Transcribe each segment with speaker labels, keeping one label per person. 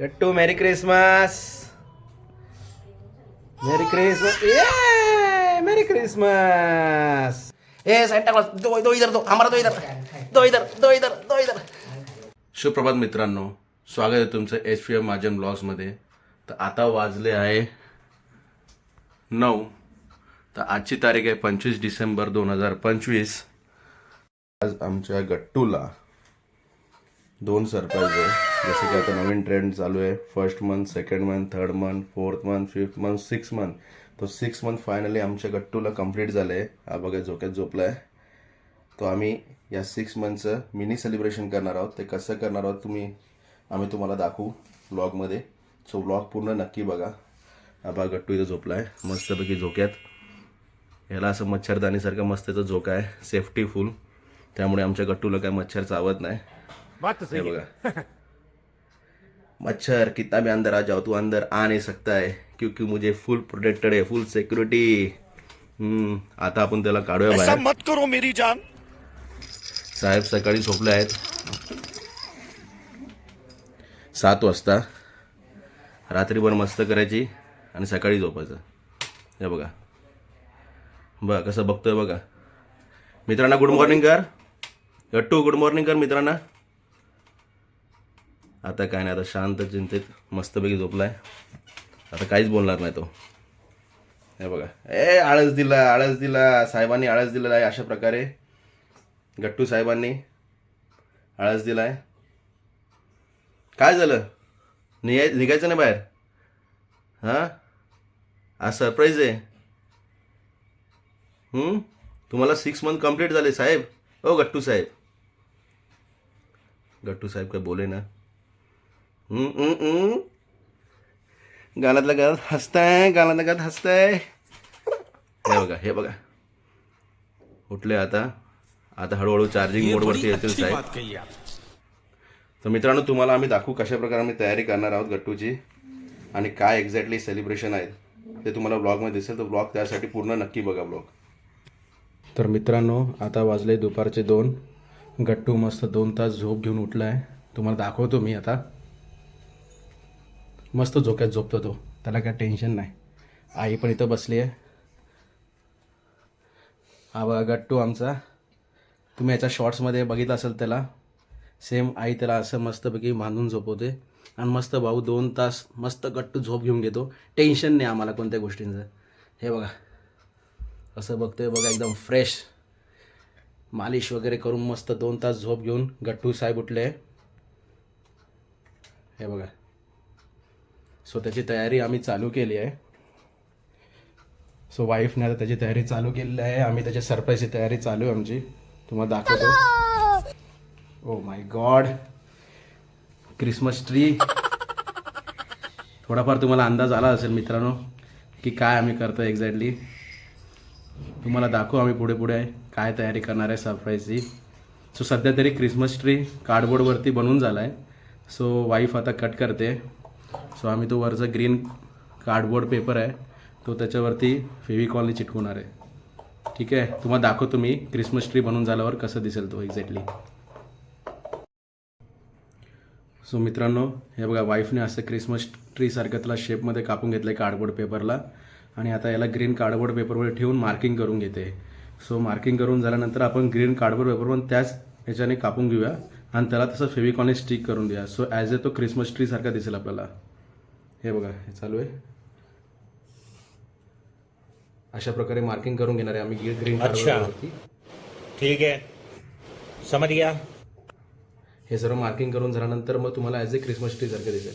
Speaker 1: गट्टू merry Christmas, merry Christmas, ये मेरी Christmas. ए Santa Claus, दो इधर, दो हमारा, दो इधर, दो इधर, दो इधर, दो इधर। सुप्रभात मित्रांनो, स्वागत आहे तुमचं SPM महाजन ब्लॉग्समध्ये। तर आता वाजले आहे 9। तर आजची तारीख आहे 25 डिसेंबर 2025। आज आमच्या गट्टूला 2 सरप्राईज आहे। जसं की आता नवीन ट्रेंड चालू आहे, first month, second month, third month, fourth month, fifth month, 6 month. तो 6 मंथ फायनली आमच्या गट्टूला कंप्लीट झालं आहे। हा बघा झोक्यात झोपला आहे। तो आम्ही या 6 मंथचं मिनी सेलिब्रेशन करणार आहोत। ते कसं करणार आहोत आम्ही तुम्हाला दाखवू व्लॉगमध्ये। सो व्लॉग पूर्ण नक्की बघा। हा बघा गट्टू इथं झोपला आहे मस्तपैकी झोक्यात। याला असं मच्छरदाणीसारखं मस्त त्याचा झोका आहे, सेफ्टी फुल, त्यामुळे आमच्या गट्टूला काय मच्छर चावत नाही। ये बघा, मच्छर कितना भी अंदर आ जाओ तू अंदर आ नहीं सकता है, क्योंकि मुझे फुल प्रोटेक्टेड है, फुल सिक्युरिटी। आता आपण त्याला काढूया बाहेर।
Speaker 2: मत करो मेरी जान।
Speaker 1: साहेब सकाळी झोपले आहेत 7 वाजता। रात्रीभर मस्त करायची आणि सकाळी झोपायचं। हे बघा बघा कसं बघतोय बघा। मित्रांना गुड मॉर्निंग कर, गट्टू गुड मॉर्निंग कर मित्रांना। आता काय नाही, आता शांत चिंतित मस्तपैकी झोपलाय। आता काहीच बोलणार नाही तो। हे बघा, आळस दिला, आळस दिला, साहेबांनी आळस दिलेला आहे। अशा प्रकारे गट्टू साहेबांनी आळस दिलाय। काय झालं, निघायचं नाही बाहेर? हां, आज सरप्राईज आहे। तुम्हाला 6 मंथ कंप्लीट झाले साहेब। ओ गट्टू साहेब, गट्टू साहेब काय बोले ना। गालातल्या गालात हसताय, गालातल्या गालात हसताय। हे बघा, हे बघा उठले आता। आता हळूहळू चार्जिंग मोडवरती येतील साहेब। तर मित्रांनो, तुम्हाला आम्ही दाखवू कशा प्रकारे आम्ही तयारी करणार आहोत गट्टूची आणि काय एक्झॅक्टली सेलिब्रेशन आहे ते तुम्हाला ब्लॉगमध्ये दिसेल। तर ब्लॉग त्यासाठी पूर्ण नक्की बघा ब्लॉग। तर मित्रांनो, आता वाजले दुपारचे 2। गट्टू मस्त 2 तास झोप घेऊन उठला आहे। तुम्हाला दाखवतो मी आता। मस्त झोक्यात झोपतो तो, त्याला काय टेन्शन नाही। आई पण इथं बसली आहे। हा बघा गट्टू आमचा, तुम्ही याच्या शॉर्ट्समध्ये बघितलं असेल त्याला। सेम आई त्याला असं मस्तपैकी बांधून झोपवते आणि मस्त भाऊ 2 तास मस्त गट्टू झोप घेऊन घेतो। टेन्शन नाही आम्हाला कोणत्या गोष्टींचं। हे बघा असं बघतोय बघा, एकदम फ्रेश मालिश वगैरे करून मस्त 2 तास झोप घेऊन गट्टू साहेब उठले। हे बघा, सो त्याची तयारी आम्ही चालू केली आहे। सो वाईफने आता त्याची तयारी चालू केलेली आहे। आम्ही त्याच्या सरप्राईजची तयारी चालू आहे आमची, तुम्हाला दाखवतो। ओ माय गॉड, क्रिसमस ट्री। थोडाफार तुम्हाला अंदाज आला असेल मित्रांनो की काय आम्ही करतो एक्झॅक्टली। तुम्हाला दाखवू आम्ही पुढे पुढे काय तयारी करणार आहे सरप्राईजची। सो सध्या तरी क्रिसमस ट्री कार्डबोर्डवरती बनवून झाला आहे। सो वाईफ आता कट करते। सो आम्ही तो वरचा ग्रीन कार्डबोर्ड पेपर आहे तो त्याच्यावरती फेविकॉलने चिटकवणार आहे। ठीक आहे, तुम्हाला दाखवतो मी क्रिसमस ट्री बनवून झाल्यावर कसं दिसेल तो एक्झॅक्टली। सो मित्रांनो, हे बघा वाईफने असं क्रिसमस ट्रीसारखं त्याला शेपमध्ये कापून घेतलं आहे कार्डबोर्ड पेपरला आणि आता याला ग्रीन कार्डबोर्ड पेपरवर ठेवून मार्किंग करून घेते। सो मार्किंग करून झाल्यानंतर आपण ग्रीन कार्डबोर्ड पेपर पण त्याच ह्याच्याने कापून घेऊया आणि त्याला तसं फेविकॉलने स्टिक करून देऊया। सो ॲज ए तो क्रिसमस ट्री सारखा दिसेल आपल्याला। हे बघा, हे चालू आहे। अशा प्रकारे मार्किंग करून घेणार आहे आम्ही ग्रीन कार्डबोर्डवरती।
Speaker 2: ठीक आहे, समज गया।
Speaker 1: हे सर्व मार्किंग करून झाल्यानंतर मग तुम्हाला ॲज ए क्रिसमस ट्री सारखं दिसेल।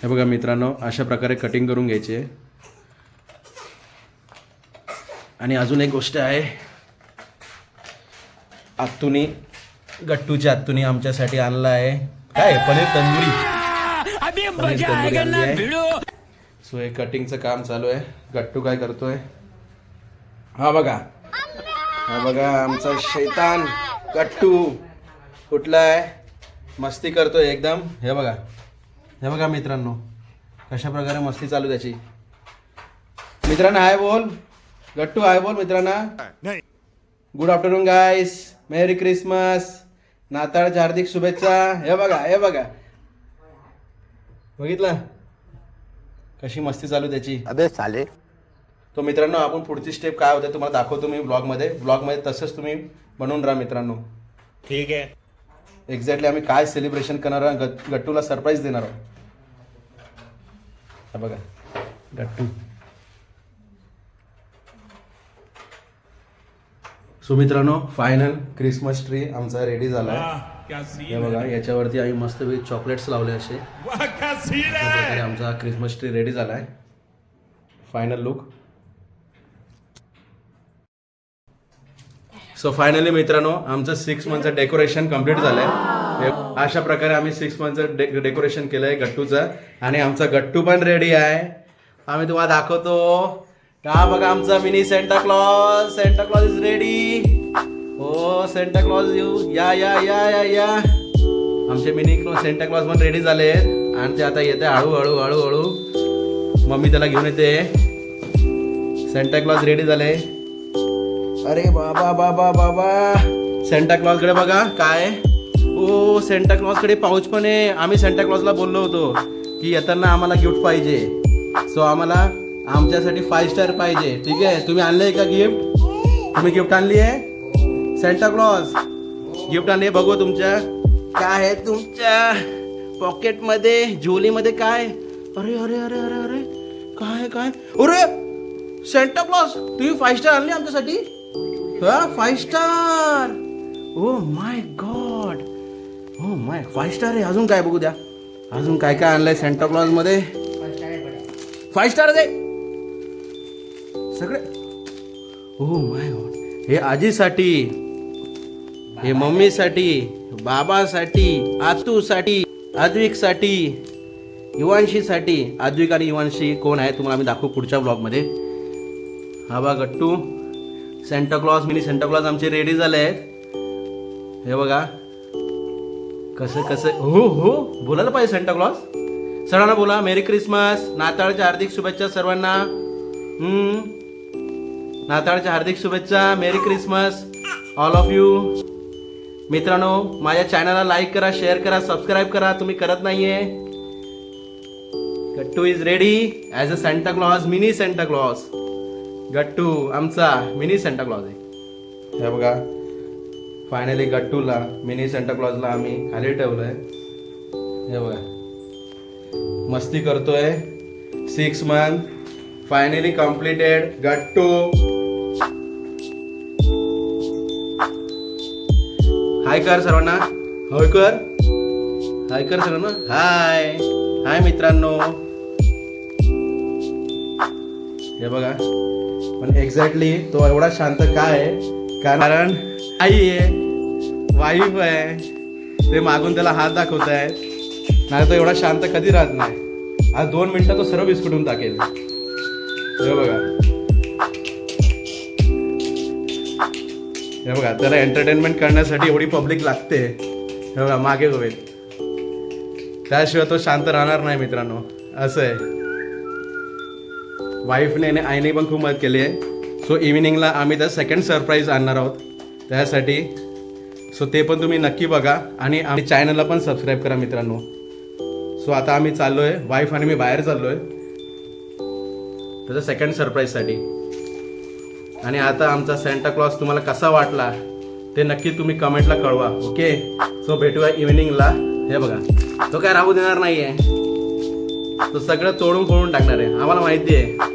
Speaker 1: हे बघा मित्रांनो, अशा प्रकारे कटिंग करून घ्यायची आहे। आणि अजून एक गोष्ट आहे, आत्तुनी गट्टूच्या आत्तुनी आमच्यासाठी आणला आहे काय, पनीर तंदुरी। सो हे कटिंगचं काम चालू आहे। गट्टू काय करतोय, हा बघा, हा बघा आमचा शैतान गट्टू उठलाय, मस्ती करतोय एकदम। हे बघा, हे बघा मित्रांनो कशा प्रकारे मस्ती चालू त्याची। मित्रांनो हाय बोल, गट्टू हाय बोल मित्रांना। गुड आफ्टरनून गाइस, मेरी क्रिसमस, नाताळच्या हार्दिक शुभेच्छा. हे बघा हे बघा, बघितलं कशी मस्ती चालू त्याची.
Speaker 2: अबे साले.
Speaker 1: तो मित्रांनो आपण पुढची स्टेप काय होते तुम्हाला दाखवतो मी ब्लॉगमध्ये तसंच तुम्ही बनवून राहा मित्रांनो.
Speaker 2: ठीक है.
Speaker 1: एक्झॅक्टली आम्ही काय सेलिब्रेशन करणार आहोत, गट्टूला सरप्राईज देणार आहोत. हा बघा गट्टू. सो मित्रांनो फायनल क्रिसमस ट्री आमचा रेडी झाला आहे. हे बघा याच्यावरती आम्ही मस्तपैकी चॉकलेट्स लावले असे. अशा प्रकारे आमचा क्रिसमस ट्री रेडी झाला आहे. Final look. सो फायनली मित्रांनो आमचं 6 मंथचं डेकोरेशन कम्प्लीट झालंय. अशा प्रकारे आम्ही 6 मंथचं डेकोरेशन केलंय गट्टूचं. आणि आमचा गट्टू पण रेडी आहे. आम्ही तुम्हाला दाखवतो. का बघा आमचा mini Santa clause is ready. हो सेंटा क्लॉज या या या या या. आमचे मिनी सेंटा क्लॉज पण रेडी झाले आहेत आणि ते आता येते हळूहळू हळूहळू. मम्मी त्याला घेऊन येते. सेंटा क्लॉज रेडी झाले. अरे बाबा बाबा बाबा सेंटा क्लॉज कडे बघा काय. ओ सेंटा क्लॉज कडे पाऊच पण आहे. आम्ही सेंटा क्लॉजला बोललो होतो की येताना आम्हाला गिफ्ट पाहिजे. सो आम्हाला आमच्यासाठी 5 स्टार पाहिजे. ठीक आहे तुम्ही आणलंय का गिफ्ट. तुम्ही गिफ्ट आणली आहे. सेंटा क्लॉज गिफ्ट आणली आहे. बघू तुमच्या काय आहे तुमच्या पॉकेटमध्ये झोलीमध्ये काय. अरे अरे अरे अरे अरे काय काय. अरे सेंटा क्लॉज तुम्ही 5 स्टार आणली आमच्यासाठी. हा 5 star. O my God. Oh my 5 star आहे. अजून काय बघू द्या. अजून काय काय आणलंय सेंटा क्लॉज मध्ये. 5 स्टार आहे सगळे. ओ माय गॉड. हे आजीसाठी, हे मम्मीसाठी, बाबासाठी, आतूसाठी, आद्विकसाठी, युवांशीसाठी. आद्विक आणि युवांशी कोण आहे तुम्हाला आम्ही दाखवू पुढच्या ब्लॉगमध्ये. हा बा Gattu Santa Claus mini Santa Claus आमचे रेडी झाले आहेत. हे बघा कसं कसं. हो हो बोलायला पाहिजे सेंटा क्लॉज. सर्वांना बोला मेरी क्रिसमस. नाताळच्या हार्दिक शुभेच्छा सर्वांना. नाताळच्या हार्दिक शुभेच्छा. मेरी क्रिसमस ऑल ऑफ यू. मित्रांनो माझ्या चॅनलला लाईक करा, शेअर करा, सबस्क्राईब करा. तुम्ही करत नाहीये. Gattu is ready as a Santa Claus. Mini Santa Claus. Gattu आमचा मिनी सेंटा क्लॉज आहे. हे बघा फायनली गट्टूला मिनी सेंटा क्लॉजला आम्ही खाली ठेवलंय. हे बघा मस्ती करतोय. 6 month finally completed. Gattu hi कर सर्वांना. होय कर. हाय कर सर्वांना. हाय हाय मित्रांनो. हे बघा पण एक्झॅक्टली तो एवढा शांत काय आहे कारण आई आहे, वाईफ आहे. ते मागून त्याला हात दाखवत आहे. नाही तो एवढा शांत कधी राहत नाही. आज 2 मिनिटं तो सर्व विस्कटून टाकेल. हे बघा हे बघा त्याला एंटरटेनमेंट करण्यासाठी एवढी पब्लिक लागते. हे बघा मागे होईल. त्याशिवाय तो शांत राहणार नाही मित्रांनो. असं आहे. वाईफने आणि आईने पण खूप मदत केली आहे. सो इव्हिनिंगला आम्ही त्या सेकंड सरप्राईज आणणार आहोत त्यासाठी. सो ते पण तुम्ही नक्की बघा आणि आम्ही चॅनलला पण सबस्क्राईब करा मित्रांनो. सो आता आम्ही चाललो आहे. वाईफ आणि मी बाहेर चाललो आहे त्याच्या सेकंड सरप्राईजसाठी. आणि आता आमचा सेंटा क्लॉज तुम्हाला कसा वाटला ते नक्की तुम्ही कमेंटला कळवा. ओके सो भेटूया इव्हिनिंगला. हे बघा तो काय राहू देणार नाही आहे. तो सगळं तोडून फोडून टाकणार आहे. आम्हाला माहिती आहे.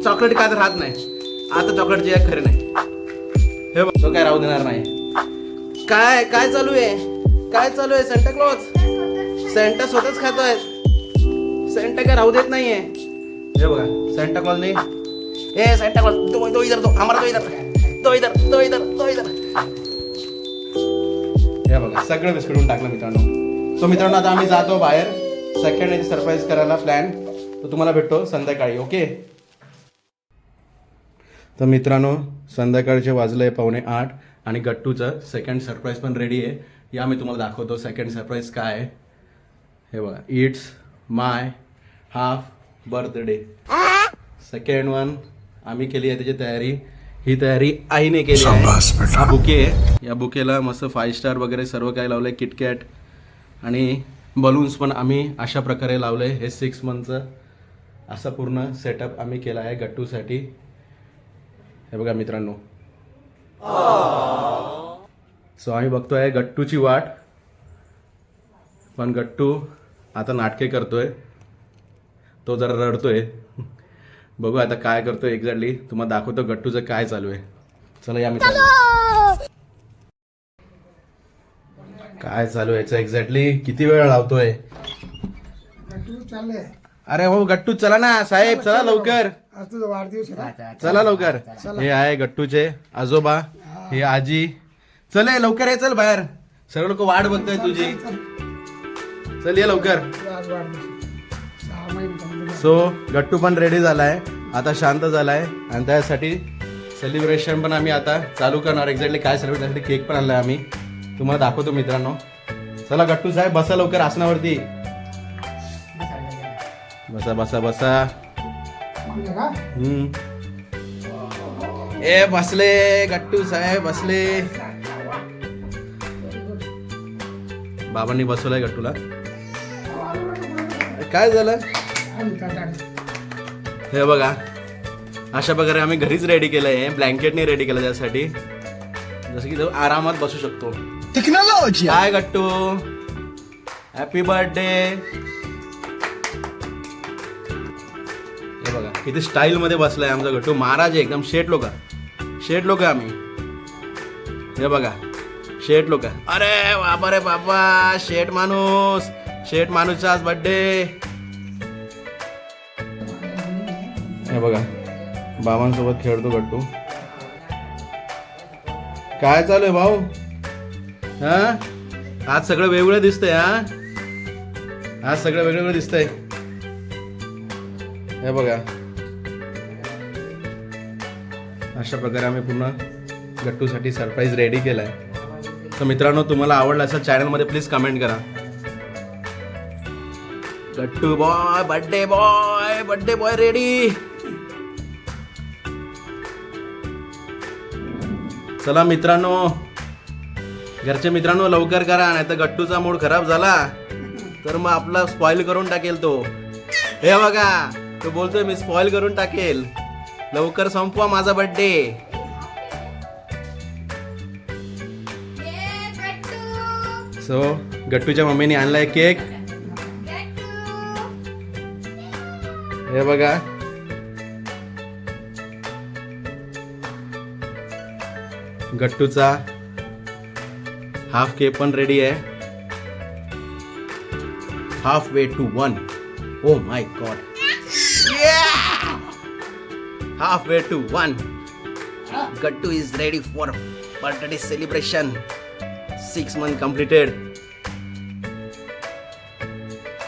Speaker 1: चॉकलेट काय तर राहत नाही. आता चॉकलेट जे खरे नाही. हे बघ तो काय राहू देणार नाही. काय काय चालू आहे. काय चालू आहे. सेंटा क्लॉज सेंटा स्वतःच खातोय. सेंटा काय राहू देत नाहीये. हे बघा सेंटा क्लॉज नाही. ए सेंटा क्लॉज दो इधर दो हमारा दो इधर दो इधर दो इधर दो इधर. हे बघा सगळं विस्कटून टाकलं मित्रांनो. सो मित्रांनो आता आम्ही जातो बाहेर सेकंड सरप्राईज करायला प्लॅन. तो तुम्हाला भेटतो संध्याकाळी. ओके तर मित्रांनो संध्याकाळचे वाजले 7:45 आणि गट्टूचं सेकंड सरप्राईज पण रेडी आहे. या मी तुम्हाला दाखवतो सेकंड सरप्राईज काय आहे. हे बघा it's my half birthday. Second one आम्ही केली आहे त्याची तयारी. ही तयारी आईने केली आहे. हा बुके आहे. या बुकेला मस्त 5 स्टार वगैरे सर्व काही लावलंय, किटकॅट आणि बलून्स पण आम्ही अशा प्रकारे लावले. हे 6 मंथचं असा पूर्ण सेटअप आम्ही केला आहे गट्टूसाठी. हे बघा मित्रांनो. सो आम्ही बघतोय गट्टूची वाट. पण गट्टू आता नाटके करतोय, तो जरा रडतोय. बघू आता काय करतोय एक्झॅक्टली. तुम्हाला दाखवतो गट्टूचं काय चालू आहे. चला या मित्रांनो. काय चालू आहे एक्झॅक्टली, किती वेळ लावतोय. अरे हो गट्टू चला ना साहेब, चला लवकर, चला लवकर. हे आहे गट्टूचे आजोबा, हे आजी. चले लवकर ये, चल बाहेर, सर्व लोक वाट बघताय तुझी. चल ये लवकर. सो गट्टू पण रेडी झालाय, आता शांत झालाय आणि त्यासाठी सेलिब्रेशन पण आम्ही आता चालू करणार. एक्झॅक्टली काय सेलिब्रेट त्यासाठी केक पण आणलाय आम्ही, तुम्हाला दाखवतो मित्रांनो. चला गट्टू साहेब बसा लवकर आसनावरती. बसा बसा बसा. ए बसले गट्टू साहेब बसले. बाबांनी बसवलंय गट्टूला. काय झालं हे बघा, अशा प्रकारे आम्ही घरीच रेडी केलंय. ब्लँकेटने रेडी केलं त्यासाठी, जसं की तो आरामात बसू शकतो. टेक्नॉलॉजी. काय गट्टू, हॅपी बर्थडे. हे बघा किती स्टाईल मध्ये बसलाय आमचा गट्टू. महाराज आहे एकदम. शेठ लोक आम्ही. हे बघा शेठ लोक. अरे बाबा रे बाबा, शेठ माणूसचा आज बर्थडे. हे बघा बाबांसोबत खेळतो गट्टू. काय चालू आहे भाऊ. हा आज सगळं वेगळं दिसतंय. आज सगळं वेगळं दिसतंय. हे बघा अशा प्रकारे आम्ही पूर्ण गट्टूसाठी सरप्राईज रेडी केलाय. तर मित्रांनो तुम्हाला आवडलं असेल चॅनलमध्ये प्लीज कमेंट करा. गट्टू बॉय बर्थडे बॉय रेडी. चला मित्रांनो, घरचे मित्रांनो लवकर करा, नाही तर गट्टूचा मूड खराब झाला तर मग आपला स्पॉइल करून टाकेल तो. हे बघा तो बोलतोय मी स्पॉइल करून टाकेल. लवकर संपवा माझा बर्थडे. सो गट्टूच्या मम्मीने आणलाय केक. हे बघा गट्टूचा हाफ केक पण रेडी आहे. Half way to 1. Oh my god. Half way to 1. Gattu is ready for birthday celebration. 6 months completed.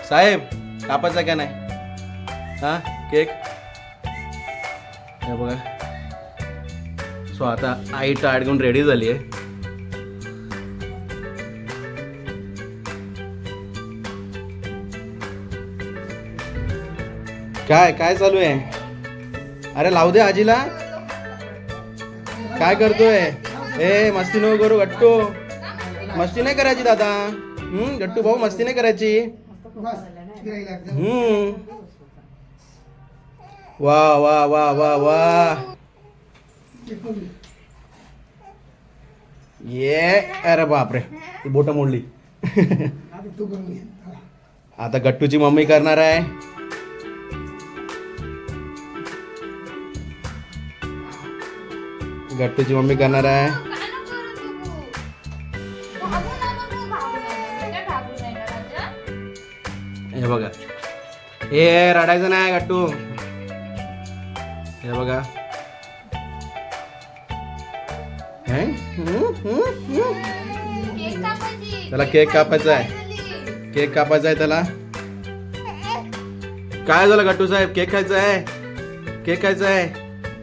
Speaker 1: साहेब कापायचा का नाही हा केक. हे बघा. सो आता आई टाळ्या घेऊन रेडी झाली आहे. काय चालू आहे. अरे लावू दे आजीला. काय करतोय. ए मस्ती नको करू गट्टू. मस्ती नाही करायची दादा. गट्टू भाऊ मस्ती नाही करायची. वा वा वा वा वा. ये अरे बापरे बोट मोडली. आता गट्टूची मम्मी करणार आहे. गट्टूची मम्मी करणार आहे. हे बघा. हे रडायचं नाही गट्टू. हे बघा. त्याला केक कापायचा आहे. केक कापायचा आहे त्याला. काय झालं गट्टू साहेब. केक खायचा आहे. केक खायचा आहे.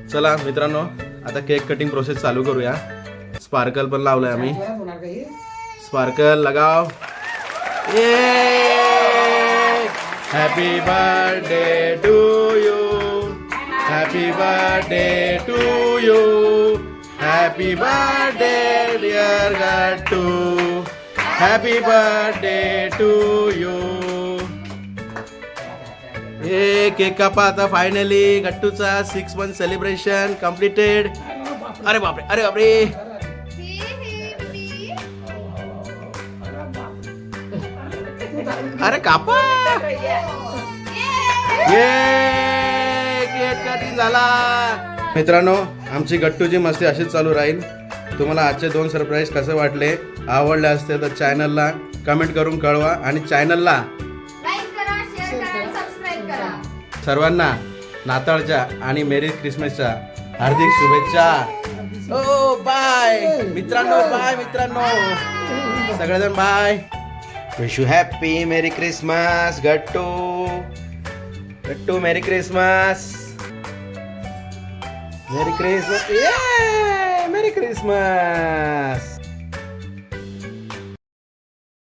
Speaker 1: चला मित्रांनो आता केक कटिंग प्रोसेस चालू करूया. स्पार्कल पण लावलंय आम्ही. स्पार्कल लगाव. Happy birthday to you. Happy birthday to you. Happy birthday dear Gattu. Happy birthday to you. हे केक कापा आता. फायनली गट्टूचा 6 month सेलिब्रेशन कम्प्लिटेड. अरे बापरे, अरे बापरे. अरे कापा. ये केक कटिंग झाला. मित्रांनो, आमची गट्टूची मस्ती अशीच चालू राहील. तुम्हाला आजचे 2 सरप्राईज कसे वाटले, आवडले असते तर चॅनलला कमेंट करून कळवा आणि चॅनलला
Speaker 3: लाईक करा, शेअर करा, सबस्क्राईब करा.
Speaker 1: सर्वांना नाताळच्या आणि मेरी क्रिसमसच्या हार्दिक शुभेच्छा. ओ बाय मित्रांनो, बाय मित्रांनो, सगळेजण bye. Wish you happy merry Christmas Gattu. Gattu merry Christmas. Merry Christmas. Merry Christmas.